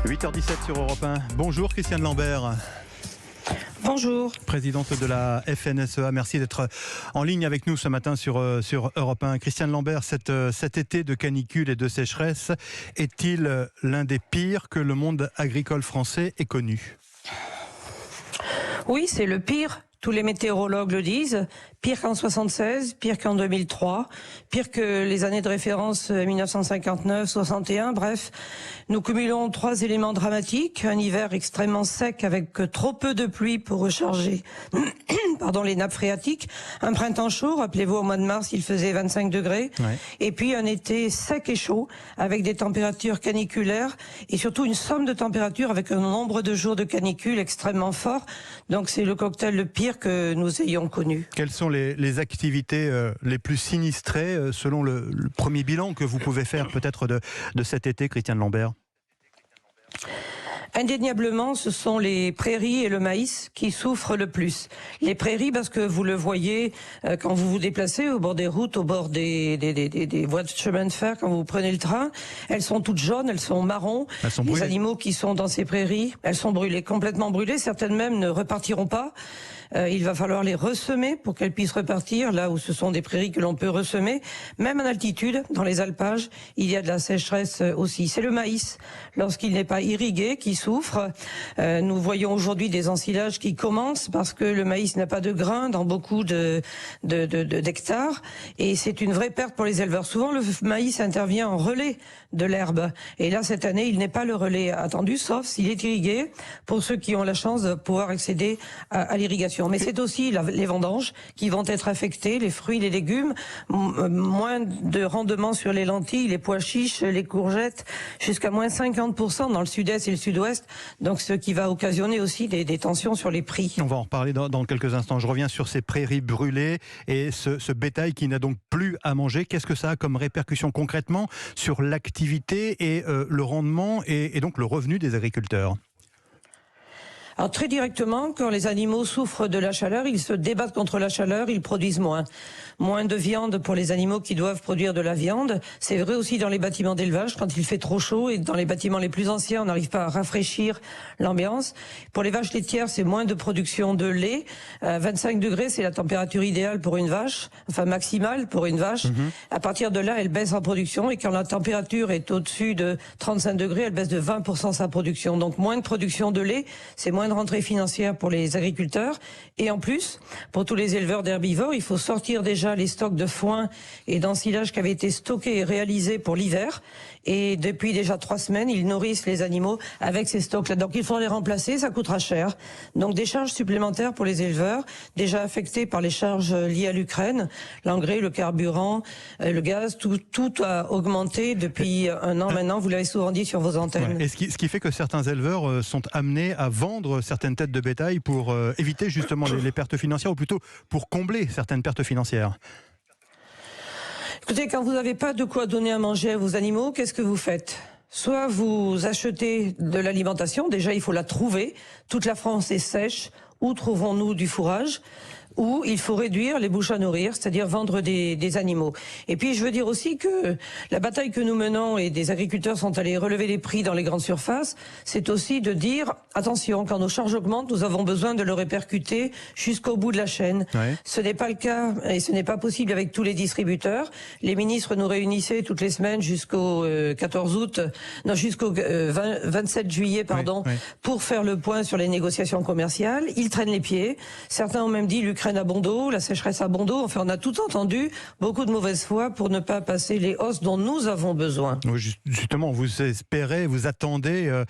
8h17 sur Europe 1. Bonjour Christiane Lambert. Bonjour. Présidente de la FNSEA, merci d'être en ligne avec nous ce matin sur Europe 1. Christiane Lambert, cet été de canicule et de sécheresse est-il l'un des pires que le monde agricole français ait connu ? Oui, c'est le pire. Tous les météorologues le disent. Pire qu'en 76, pire qu'en 2003, pire que les années de référence 1959, 61. Bref, nous cumulons 3 éléments dramatiques. Un hiver extrêmement sec avec trop peu de pluie pour recharger les nappes phréatiques. Un printemps chaud, rappelez-vous, au mois de mars, il faisait 25 degrés. Ouais. Et puis un été sec et chaud avec des températures caniculaires et surtout une somme de températures avec un nombre de jours de canicule extrêmement fort. Donc c'est le cocktail le pire que nous ayons connu. Quelles sont les activités les plus sinistrées selon le premier bilan que vous pouvez faire peut-être de cet été, Christiane Lambert ? Indéniablement, ce sont les prairies et le maïs qui souffrent le plus. Les prairies, parce que vous le voyez quand vous vous déplacez au bord des routes, au bord des voies de chemin de fer, quand vous prenez le train, elles sont toutes jaunes, elles sont marron. Elles sont brûlées. Les animaux qui sont dans ces prairies, elles sont brûlées, complètement brûlées. Certaines même ne repartiront pas. Il va falloir les ressemer pour qu'elles puissent repartir, là où ce sont des prairies que l'on peut ressemer. Même en altitude, dans les alpages, il y a de la sécheresse aussi. C'est le maïs, lorsqu'il n'est pas irrigué, qui souffre. Nous voyons aujourd'hui des ensilages qui commencent parce que le maïs n'a pas de grains dans beaucoup d'hectares. Et c'est une vraie perte pour les éleveurs. Souvent, le maïs intervient en relais de l'herbe. Et là, cette année, il n'est pas le relais attendu, sauf s'il est irrigué, pour ceux qui ont la chance de pouvoir accéder à l'irrigation. Mais c'est aussi les vendanges qui vont être affectées, les fruits, les légumes, moins de rendement sur les lentilles, les pois chiches, les courgettes, jusqu'à moins 50% dans le sud-est et le sud-ouest. Donc ce qui va occasionner aussi des tensions sur les prix. On va en reparler dans quelques instants. Je reviens sur ces prairies brûlées et ce bétail qui n'a donc plus à manger. Qu'est-ce que ça a comme répercussion concrètement sur l'activité et le rendement et donc le revenu des agriculteurs ? Alors très directement, quand les animaux souffrent de la chaleur, ils se débattent contre la chaleur, ils produisent moins. Moins de viande pour les animaux qui doivent produire de la viande. C'est vrai aussi dans les bâtiments d'élevage, quand il fait trop chaud, et dans les bâtiments les plus anciens, on n'arrive pas à rafraîchir l'ambiance. Pour les vaches laitières, c'est moins de production de lait. 25 degrés, c'est la température idéale pour une vache, enfin maximale pour une vache. À partir de là, elle baisse en production, et quand la température est au-dessus de 35 degrés, elle baisse de 20% sa production. Donc moins de production de lait, c'est moins de rentrée financière pour les agriculteurs. Et en plus, pour tous les éleveurs d'herbivores, il faut sortir déjà les stocks de foin et d'ensilage qui avaient été stockés et réalisés pour l'hiver. Et depuis déjà 3 semaines, ils nourrissent les animaux avec ces stocks-là. Donc il faut les remplacer, ça coûtera cher. Donc des charges supplémentaires pour les éleveurs, déjà affectés par les charges liées à l'Ukraine, l'engrais, le carburant, le gaz, tout a augmenté depuis un an maintenant. Vous l'avez souvent dit sur vos antennes. Ouais. Et ce qui fait que certains éleveurs sont amenés à vendre certaines têtes de bétail pour éviter justement les pertes financières, ou plutôt pour combler certaines pertes financières. Écoutez, quand vous n'avez pas de quoi donner à manger à vos animaux, qu'est-ce que vous faites ? Soit vous achetez de l'alimentation, déjà il faut la trouver, toute la France est sèche, où trouvons-nous du fourrage ? Ou il faut réduire les bouches à nourrir, c'est-à-dire vendre des animaux. Et puis je veux dire aussi que la bataille que nous menons, et des agriculteurs sont allés relever les prix dans les grandes surfaces, c'est aussi de dire, attention, quand nos charges augmentent, nous avons besoin de le répercuter jusqu'au bout de la chaîne. Ouais. Ce n'est pas le cas, et ce n'est pas possible avec tous les distributeurs. Les ministres nous réunissaient toutes les semaines jusqu'au 27 juillet, pour faire le point sur les négociations commerciales. Ils traînent les pieds. Certains ont même dit l'Ukraine à bon dos, la sécheresse à bon dos. Enfin, on a tout entendu, beaucoup de mauvaise foi pour ne pas passer les hausses dont nous avons besoin. Justement, vous espérez, vous attendez,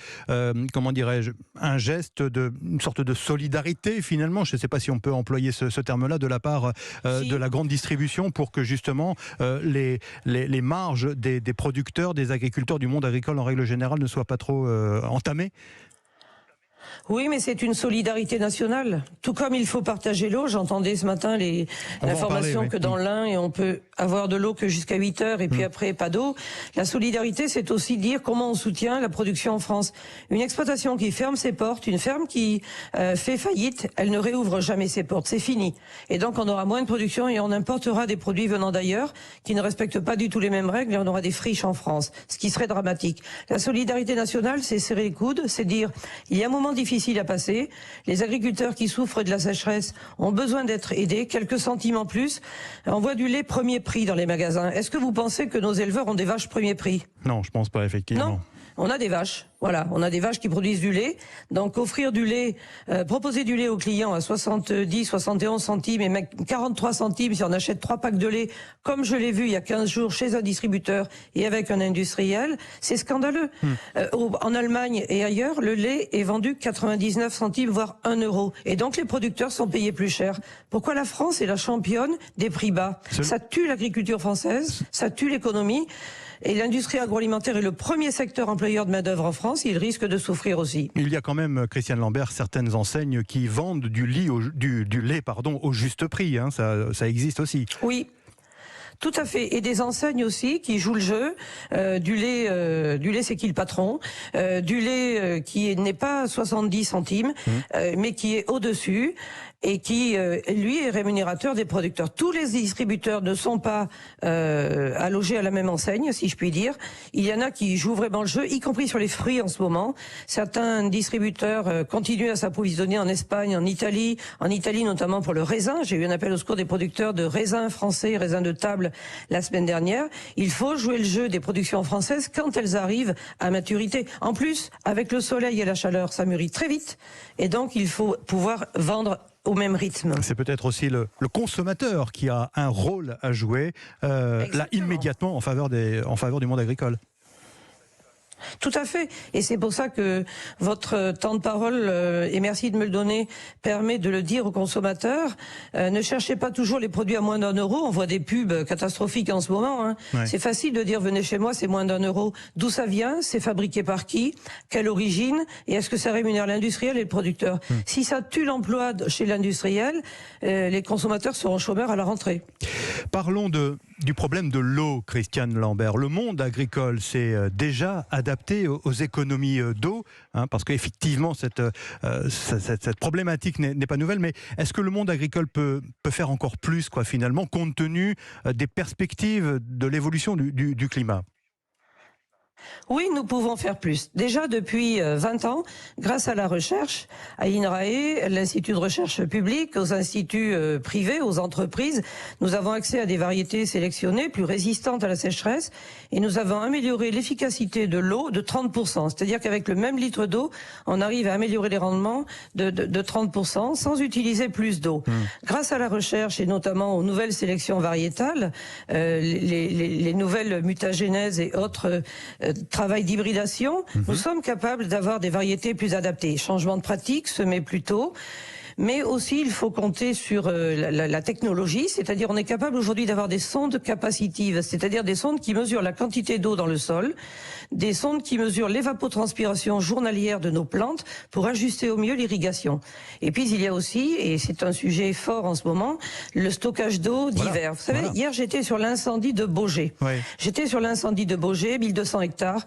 comment dirais-je, un geste, une sorte de solidarité finalement. Je ne sais pas si on peut employer ce terme-là de la part de la grande distribution pour que justement les marges des producteurs, des agriculteurs, du monde agricole en règle générale ne soient pas trop entamées. Oui, mais c'est une solidarité nationale. Tout comme il faut partager l'eau, j'entendais ce matin l'information que dans l'Ain, et on peut avoir de l'eau que jusqu'à 8 heures, et puis après, pas d'eau. La solidarité, c'est aussi dire comment on soutient la production en France. Une exploitation qui ferme ses portes, une ferme qui fait faillite, elle ne réouvre jamais ses portes, c'est fini. Et donc, on aura moins de production et on importera des produits venant d'ailleurs qui ne respectent pas du tout les mêmes règles, et on aura des friches en France, ce qui serait dramatique. La solidarité nationale, c'est serrer les coudes, c'est dire, il y a un moment difficile à passer. Les agriculteurs qui souffrent de la sécheresse ont besoin d'être aidés, quelques centimes en plus. On voit du lait premier prix dans les magasins. Est-ce que vous pensez que nos éleveurs ont des vaches premier prix? Non, je pense pas, effectivement. Non. On a des vaches, voilà, on a des vaches qui produisent du lait. Donc offrir du lait, proposer du lait aux clients à 70, 71 centimes et même 43 centimes si on achète 3 packs de lait, comme je l'ai vu il y a 15 jours chez un distributeur et avec un industriel, c'est scandaleux. En Allemagne et ailleurs, le lait est vendu 99 centimes, voire 1 euro. Et donc les producteurs sont payés plus cher. Pourquoi la France est la championne des prix bas? Ça tue l'agriculture française, ça tue l'économie. Et l'industrie agroalimentaire est le premier secteur employeur de main-d'œuvre en France. Il risque de souffrir aussi. Il y a quand même, Christiane Lambert, certaines enseignes qui vendent du lait au juste prix. Hein. Ça existe aussi. Oui. Tout à fait. Et des enseignes aussi qui jouent le jeu. Du lait, c'est qui le patron? Du lait qui n'est pas 70 centimes, mais qui est au-dessus et qui, lui, est rémunérateur des producteurs. Tous les distributeurs ne sont pas allogés à la même enseigne, si je puis dire. Il y en a qui jouent vraiment le jeu, y compris sur les fruits en ce moment. Certains distributeurs continuent à s'approvisionner en Espagne, en Italie notamment pour le raisin. J'ai eu un appel au secours des producteurs de raisins français, raisins de table la semaine dernière. Il faut jouer le jeu des productions françaises quand elles arrivent à maturité. En plus, avec le soleil et la chaleur, ça mûrit très vite. Et donc, il faut pouvoir vendre au même rythme. C'est peut-être aussi le consommateur qui a un rôle à jouer là immédiatement en faveur du monde agricole. Tout à fait. Et c'est pour ça que votre temps de parole, et merci de me le donner, permet de le dire aux consommateurs. Ne cherchez pas toujours les produits à moins d'1 euro. On voit des pubs catastrophiques en ce moment. Hein. Ouais. C'est facile de dire venez chez moi, c'est moins d'1 euro. D'où ça vient? C'est fabriqué par qui? Quelle origine? Et est-ce que ça rémunère l'industriel et le producteur? Si ça tue l'emploi chez l'industriel, les consommateurs seront chômeurs à la rentrée. Parlons du problème de l'eau, Christiane Lambert. Le monde agricole s'est déjà adapté aux économies d'eau, hein, parce qu'effectivement cette problématique n'est pas nouvelle, mais est-ce que le monde agricole peut faire encore plus, finalement, compte tenu des perspectives de l'évolution du climat ? Oui, nous pouvons faire plus. Déjà depuis 20 ans, grâce à la recherche, à l'INRAE, l'Institut de recherche publique, aux instituts privés, aux entreprises, nous avons accès à des variétés sélectionnées plus résistantes à la sécheresse et nous avons amélioré l'efficacité de l'eau de 30%. C'est-à-dire qu'avec le même litre d'eau, on arrive à améliorer les rendements de 30% sans utiliser plus d'eau. Grâce à la recherche et notamment aux nouvelles sélections variétales, les nouvelles mutagénèses et autres travail d'hybridation, nous sommes capables d'avoir des variétés plus adaptées. Changement de pratique, semer plus tôt. Mais aussi, il faut compter sur la technologie, c'est-à-dire on est capable aujourd'hui d'avoir des sondes capacitives, c'est-à-dire des sondes qui mesurent la quantité d'eau dans le sol, des sondes qui mesurent l'évapotranspiration journalière de nos plantes pour ajuster au mieux l'irrigation. Et puis il y a aussi, et c'est un sujet fort en ce moment, le stockage d'eau d'hiver. Vous savez, hier j'étais sur l'incendie de Baugé. Ouais. J'étais sur l'incendie de Baugé, 1200 hectares,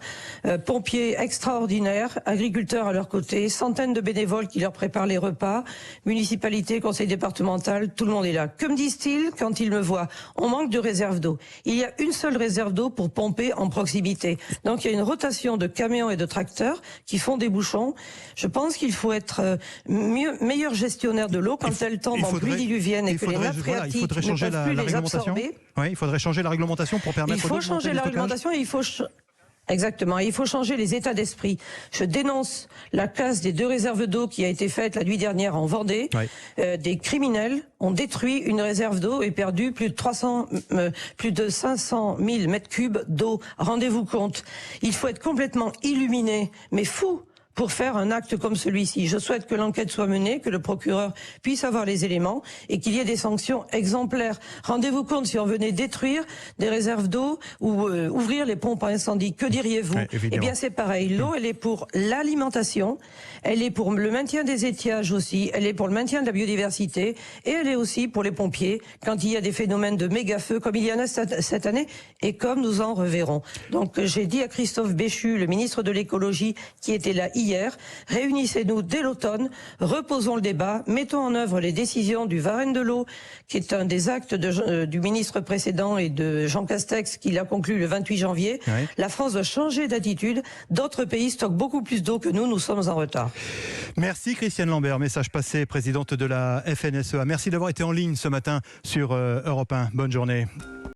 pompiers extraordinaires, agriculteurs à leur côté, centaines de bénévoles qui leur préparent les repas, municipalité, conseil départemental, tout le monde est là. Que me disent-ils quand ils me voient? On manque de réserve d'eau. Il y a une seule réserve d'eau pour pomper en proximité. Donc il y a une rotation de camions et de tracteurs qui font des bouchons. Je pense qu'il faut être meilleur gestionnaire de l'eau quand elle tombe en pluie diluvienne et que les nappes phréatiques ne peuvent plus les absorber. Oui, il faudrait changer la réglementation pour permettre. Il faut changer la réglementation et il faut exactement. Il faut changer les états d'esprit. Je dénonce la casse des 2 réserves d'eau qui a été faite la nuit dernière en Vendée. Ouais. Des criminels ont détruit une réserve d'eau et perdu plus de 500 000 mètres cubes d'eau. Rendez-vous compte. Il faut être complètement illuminé, mais fou, pour faire un acte comme celui-ci. Je souhaite que l'enquête soit menée, que le procureur puisse avoir les éléments et qu'il y ait des sanctions exemplaires. Rendez-vous compte si on venait détruire des réserves d'eau ou ouvrir les pompes à incendie. Que diriez-vous? Eh bien, c'est pareil. L'eau, elle est pour l'alimentation, elle est pour le maintien des étiages aussi, elle est pour le maintien de la biodiversité et elle est aussi pour les pompiers quand il y a des phénomènes de méga-feux comme il y en a cette année et comme nous en reverrons. Donc, j'ai dit à Christophe Béchu, le ministre de l'écologie, qui était là hier, réunissez-nous dès l'automne, reposons le débat, mettons en œuvre les décisions du Varenne de l'eau, qui est un des actes du ministre précédent et de Jean Castex, qui l'a conclu le 28 janvier. Oui. La France doit changer d'attitude. D'autres pays stockent beaucoup plus d'eau que nous sommes en retard. Merci Christiane Lambert, message passé, présidente de la FNSEA. Merci d'avoir été en ligne ce matin sur Europe 1. Bonne journée.